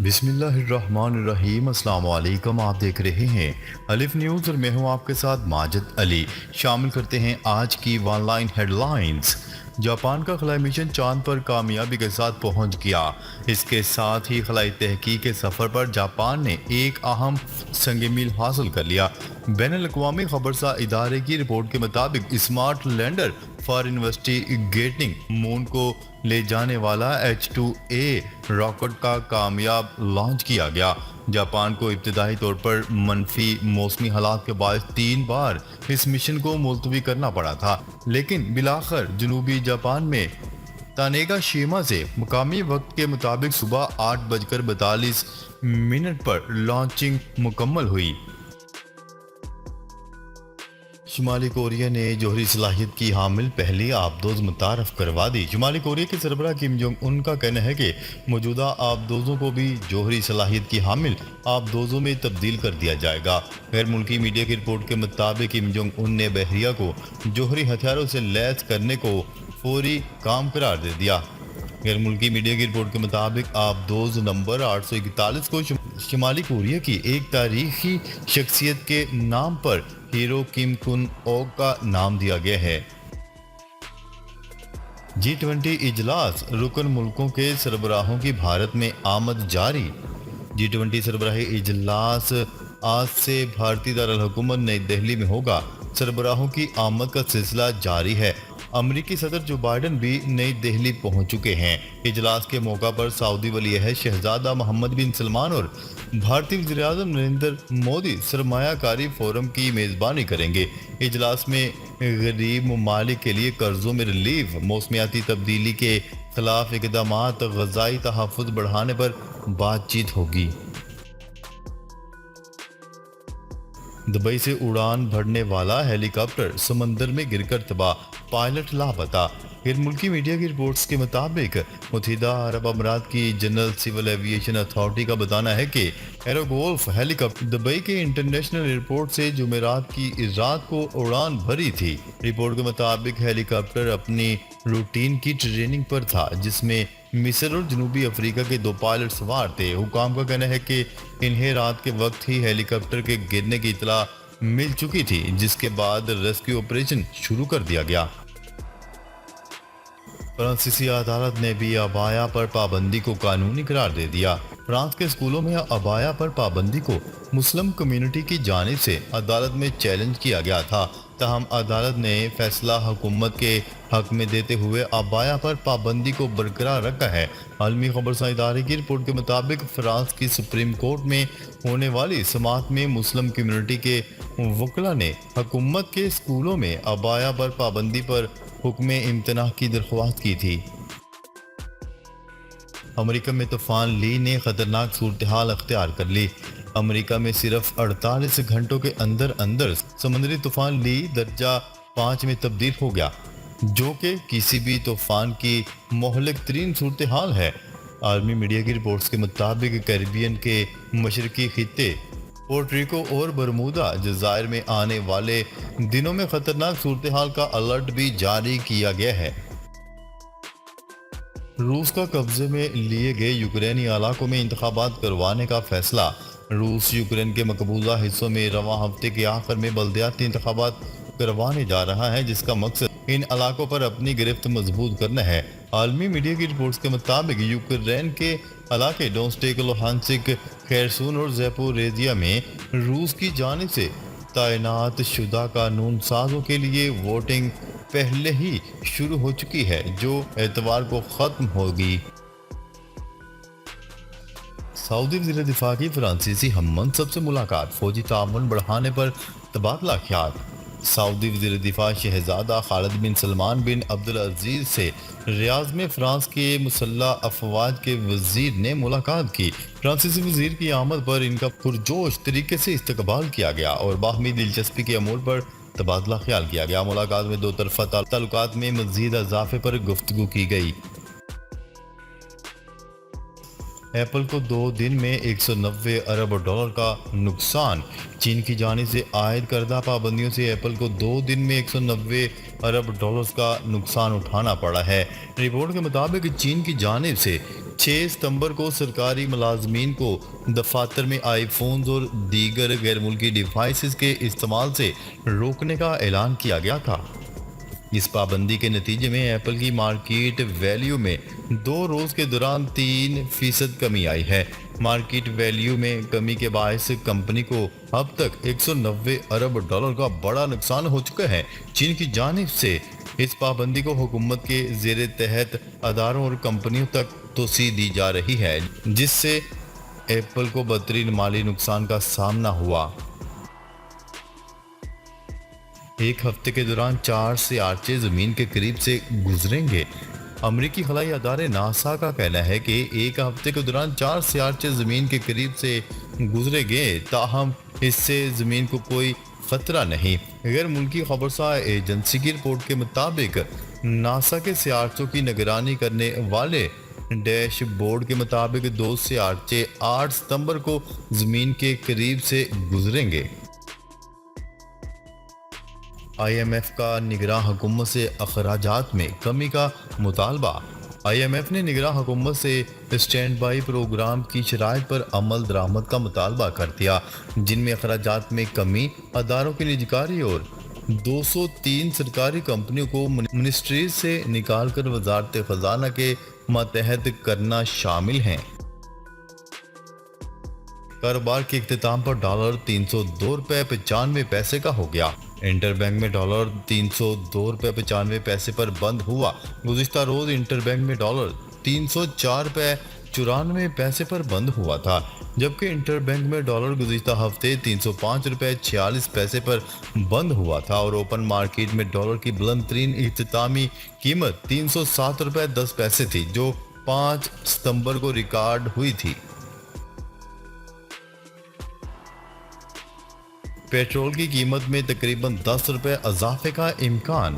بسم اللہ الرحمن الرحیم۔ السلام علیکم، آپ دیکھ رہے ہیں الف نیوز اور میں ہوں آپ کے ساتھ ماجد علی۔ شامل کرتے ہیں آج کی one line headlines. Japan کا خلائی مشن چاند پر کامیابی کے ساتھ پہنچ گیا۔ اس کے ساتھ ہی خلائی تحقیق کے سفر پر جاپان نے ایک اہم سنگ میل حاصل کر لیا۔ بین الاقوامی خبرساز ادارے کی رپورٹ کے مطابق اسمارٹ لینڈر فار انویسٹیگیٹنگ مون کو لے جانے والا H-2A راکٹ کا کامیاب لانچ کیا گیا۔ جاپان کو ابتدائی طور پر منفی موسمی حالات کے باعث 3 بار اس مشن کو ملتوی کرنا پڑا تھا، لیکن بالآخر جنوبی جاپان میں تانیگا شیما سے مقامی وقت کے مطابق صبح 8:42 پر لانچنگ مکمل ہوئی۔ شمالی کوریا نے جوہری صلاحیت کی حامل پہلی آبدوز متعارف کروا دی۔ شمالی کوریا کے سربراہ کم جونگ ان کا کہنا ہے کہ موجودہ آبدوزوں کو بھی جوہری صلاحیت کی حامل آبدوزوں میں تبدیل کر دیا جائے گا۔ غیر ملکی میڈیا کی رپورٹ کے مطابق کم جونگ ان نے بحریہ کو جوہری ہتھیاروں سے لیس کرنے کو فوری کام قرار دے دیا۔ غیر ملکی میڈیا کی رپورٹ کے مطابق آبدوز نمبر 841 کو شمالی کوریا کی ایک تاریخی شخصیت کے نام پر ہیرو کم کن او کا نام دیا گیا ہے۔ G20 اجلاس، رکن ملکوں کے سربراہوں کی بھارت میں آمد جاری۔ G20 سربراہی اجلاس آج سے بھارتی دارالحکومت نئی دہلی میں ہوگا۔ سربراہوں کی آمد کا سلسلہ جاری ہے۔ امریکی صدر جو بائیڈن بھی نئی دہلی پہنچ چکے ہیں۔ اجلاس کے موقع پر سعودی ولی عہد شہزادہ محمد بن سلمان اور بھارتی وزیر اعظم نریندر مودی سرمایہ کاری فورم کی میزبانی کریں گے۔ اجلاس میں غریب ممالک کے لیے قرضوں میں ریلیف، موسمیاتی تبدیلی کے خلاف اقدامات، غذائی تحفظ بڑھانے پر بات چیت ہوگی۔ دبئی سے اڑان بھرنے والا ہیلی کاپٹر سمندر میں گر کر تباہ، پائلٹ لاپتہ۔ غیر ملکی میڈیا کی رپورٹس کے مطابق متحدہ عرب امارات کی جنرل سول ایویشن اتھارٹی کا بتانا ہے کہ ایرو گولف ہیلی کاپٹر دبئی کے انٹرنیشنل ایئرپورٹ سے جمعرات کی رات کو اڑان بھری تھی۔ رپورٹ کے مطابق ہیلی کاپٹر اپنی روٹین کی ٹریننگ پر تھا، جس میں مصر اور جنوبی افریقہ کے 2 پائلٹ سوار تھے۔ حکام کا کہنا ہے کہ انہیں رات کے وقت ہی ہیلی کاپٹر کے گرنے کی اطلاع مل چکی تھی، جس کے بعد ریسکیو آپریشن شروع کر دیا گیا۔ فرانسیسی عدالت نے بھی عبایا پر پابندی کو قانونی قرار دے دیا۔ فرانس کے اسکولوں میں عبایا پر پابندی کو مسلم کمیونٹی کی جانب سے عدالت میں چیلنج کیا گیا تھا، تاہم عدالت نے فیصلہ حکومت کے حق میں دیتے ہوئے عبایا پر پابندی کو برقرار رکھا ہے۔ عالمی خبرساز ادارے کی رپورٹ کے مطابق فرانس کی سپریم کورٹ میں ہونے والی سماعت میں مسلم کمیونٹی کے وکلاء نے حکومت کے اسکولوں میں عبایا پر پابندی پر حکم امتناع کی درخواست کی تھی۔ امریکہ میں طوفان لی نے خطرناک صورتحال اختیار کر لی۔ امریکہ میں صرف 48 گھنٹوں کے اندر سمندری طوفان لی درجہ 5 میں تبدیل ہو گیا، جو کہ کسی بھی طوفان کی مہلک ترین صورتحال ہے۔ عالمی میڈیا کی رپورٹس کے مطابق کیریبین کے مشرقی خطے پورٹریکو اور برمودا جزائر میں آنے والے دنوں میں خطرناک صورتحال کا الرٹ بھی جاری کیا گیا ہے۔ روس کا قبضے میں لیے گئے یوکرینی علاقوں میں انتخابات کروانے کا فیصلہ۔ روس یوکرین کے مقبوضہ حصوں میں رواں ہفتے کے آخر میں بلدیاتی انتخابات کروانے جا رہا ہے، جس کا مقصد ان علاقوں پر اپنی گرفت مضبوط کرنا ہے۔ عالمی میڈیا کی رپورٹس کے مطابق یوکرین کے علاقے ڈونسٹیک، لوہانسک، خیرسون اور زیپوریزیا میں روس کی جانب سے تعینات شدہ قانون سازوں کے لیے ووٹنگ پہلے ہی شروع ہو چکی ہے، جو اتوار کو ختم ہوگی۔ سعودی وزیر دفاع کی فرانسیسی ہم منصب سے ملاقات، فوجی تعاون بڑھانے پر تبادلہ خیال۔ سعودی وزیر دفاع شہزادہ خالد بن سلمان بن عبدالعزیز سے ریاض میں فرانس کے مسلح افواج کے وزیر نے ملاقات کی۔ فرانسیسی وزیر کی آمد پر ان کا پرجوش طریقے سے استقبال کیا گیا اور باہمی دلچسپی کے امور پر تبادلہ خیال کیا گیا۔ ملاقات میں 2 طرفہ تعلقات میں مزید اضافے پر گفتگو کی گئی۔ ایپل کو 2 دن میں $190 ارب کا نقصان۔ چین کی جانب سے عائد کردہ پابندیوں سے ایپل کو 2 دن میں $190 ارب کا نقصان اٹھانا پڑا ہے۔ رپورٹ کے مطابق چین کی جانب سے 6 ستمبر کو سرکاری ملازمین کو دفاتر میں آئی فونز اور دیگر غیر ملکی ڈیوائسز کے استعمال سے روکنے کا اعلان کیا گیا تھا۔ اس پابندی کے نتیجے میں ایپل کی مارکیٹ ویلیو میں 2 روز کے دوران 3% کمی آئی ہے۔ مارکیٹ ویلیو میں کمی کے باعث کمپنی کو اب تک $190 ارب کا بڑا نقصان ہو چکا ہے۔ چین کی جانب سے اس پابندی کو حکومت کے زیر تحت اداروں اور کمپنیوں تک توسیع دی جا رہی ہے، جس سے ایپل کو بدترین مالی نقصان کا سامنا ہوا۔ ایک ہفتے کے دوران 4 سیارچے زمین کے قریب سے گزریں گے۔ امریکی خلائی ادارے ناسا کا کہنا ہے کہ ایک ہفتے کے دوران 4 سیارچے زمین کے قریب سے گزرے گئے، تاہم اس سے زمین کو کوئی خطرہ نہیں۔ غیر ملکی خبرساں ایجنسی کی رپورٹ کے مطابق ناسا کے سیارچوں کی نگرانی کرنے والے ڈیش بورڈ کے مطابق 2 سیارچے 8 ستمبر کو زمین کے قریب سے گزریں گے۔ آئی ایم ایف کا نگراں حکومت سے اخراجات میں کمی کا مطالبہ۔ آئی ایم ایف نے نگراں حکومت سے اسٹینڈ بائی پروگرام کی شرائط پر عمل درآمد کا مطالبہ کر دیا، جن میں اخراجات میں کمی، اداروں کی نجکاری اور 203 سرکاری کمپنیوں کو منسٹریز سے نکال کر وزارت خزانہ کے ماتحت کرنا شامل ہیں۔ کاروبار کے اختتام پر ڈالر $302.95 کا ہو گیا۔ انٹر بینک میں ڈالر $302.95 پر بند ہوا۔ گزشتہ روز انٹر بینک میں ڈالر $304.94 پر بند ہوا تھا، جبکہ انٹر بینک میں ڈالر گزشتہ ہفتے $305.46 پر بند ہوا تھا اور اوپن مارکیٹ میں ڈالر کی بلند ترین اختتامی قیمت $307.10 تھی، جو 5 ستمبر کو ریکارڈ ہوئی تھی۔ پیٹرول کی قیمت میں تقریباً $10 اضافے کا امکان۔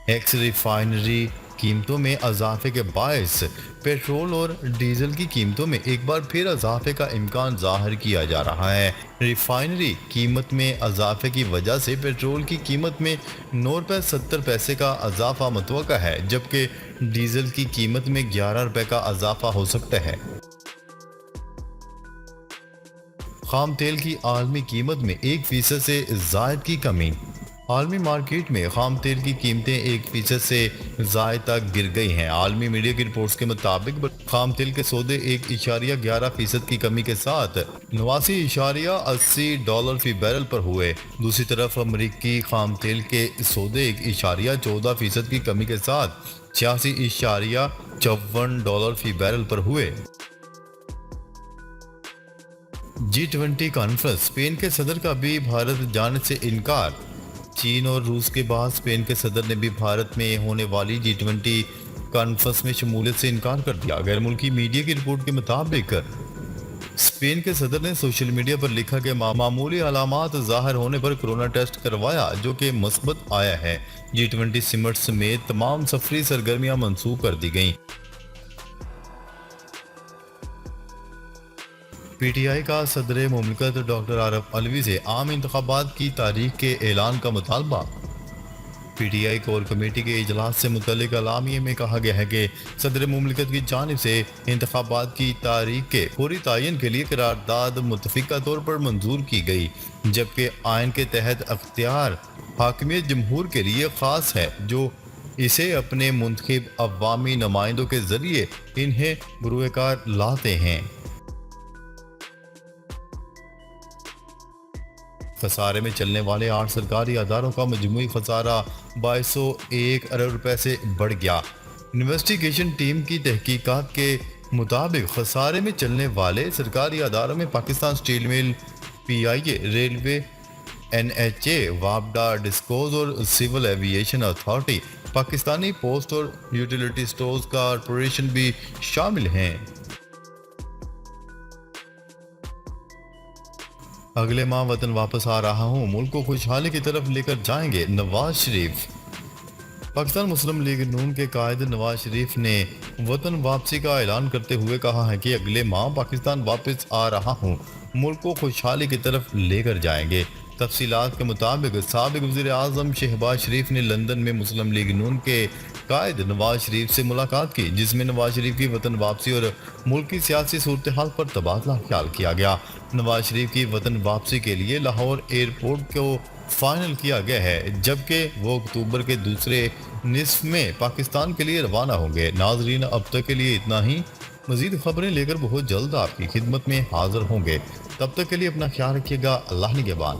ایکس ریفائنری قیمتوں میں اضافے کے باعث پیٹرول اور ڈیزل کی قیمتوں میں ایک بار پھر اضافے کا امکان ظاہر کیا جا رہا ہے۔ ریفائنری قیمت میں اضافے کی وجہ سے پیٹرول کی قیمت میں $9.70 کا اضافہ متوقع ہے، جبکہ ڈیزل کی قیمت میں $11 کا اضافہ ہو سکتا ہے۔ خام تیل کی عالمی قیمت میں 1% سے زائد کی کمی۔ عالمی مارکیٹ میں خام تیل کی قیمتیں 1% سے زائد تک گر گئی ہیں۔ عالمی میڈیا کی رپورٹس کے مطابق خام تیل کے سودے 1.11% کی کمی کے ساتھ $89.80 فی بیرل پر ہوئے۔ دوسری طرف امریکی خام تیل کے سودے 1.14% کی کمی کے ساتھ $86.54 فی بیرل پر ہوئے۔ G20 کانفرنس، اسپین کے صدر کا بھی بھارت جانے سے انکار۔ چین اور روس کے بعد اسپین کے صدر نے بھی بھارت میں ہونے والی G20 کانفرنس میں شمولیت سے انکار کر دیا۔ غیر ملکی میڈیا کی رپورٹ کے مطابق اسپین کے صدر نے سوشل میڈیا پر لکھا کہ معمولی علامات ظاہر ہونے پر کورونا ٹیسٹ کروایا، جو کہ مثبت آیا ہے۔ G20 سمٹ سمیت تمام سفری سرگرمیاں منسوخ کر دی گئیں۔ پی ٹی آئی کا صدر مملکت ڈاکٹر عارف علوی سے عام انتخابات کی تاریخ کے اعلان کا مطالبہ۔ P T I core committee کے اجلاس سے متعلق اعلامیے میں کہا گیا ہے کہ صدر مملکت کی جانب سے انتخابات کی تاریخ کے فوری تعین کے لیے قرارداد متفقہ طور پر منظور کی گئی، جبکہ آئین کے تحت اختیار حاکمیت جمہور کے لیے خاص ہے، جو اسے اپنے منتخب عوامی نمائندوں کے ذریعے انہیں بروئے کار لاتے ہیں۔ خسارے میں چلنے والے 8 سرکاری اداروں کا مجموعی خسارہ $22.1 ارب سے بڑھ گیا۔ انویسٹیگیشن ٹیم کی تحقیقات کے مطابق خسارے میں چلنے والے سرکاری اداروں میں Pakistan steel mill, P I A, railway, N H A, وابڈا، ڈسکوز اور civil aviation authority, Pakistani post اور یوٹیلیٹی سٹورز کارپوریشن بھی شامل ہیں۔ اگلے ماہ وطن واپس آ رہا ہوں، ملک کو خوشحالی کی طرف لے کر جائیں گے، نواز شریف۔ پاکستان مسلم لیگ نون کے قائد نواز شریف نے وطن واپسی کا اعلان کرتے ہوئے کہا ہے کہ اگلے ماہ پاکستان واپس آ رہا ہوں، ملک کو خوشحالی کی طرف لے کر جائیں گے۔ تفصیلات کے مطابق سابق وزیر اعظم شہباز شریف نے لندن میں مسلم لیگ نون کے قائد نواز شریف سے ملاقات کی، جس میں نواز شریف کی وطن واپسی اور ملک کی سیاسی صورتحال پر تبادلہ خیال کیا گیا۔ نواز شریف کی وطن واپسی کے لیے لاہور ایئرپورٹ کو فائنل کیا گیا ہے، جبکہ وہ اکتوبر کے دوسرے نصف میں پاکستان کے لیے روانہ ہوں گے۔ ناظرین، اب تک کے لیے اتنا ہی۔ مزید خبریں لے کر بہت جلد آپ کی خدمت میں حاضر ہوں گے۔ تب تک کے لیے اپنا خیال رکھیے گا۔ اللہ نگہبان۔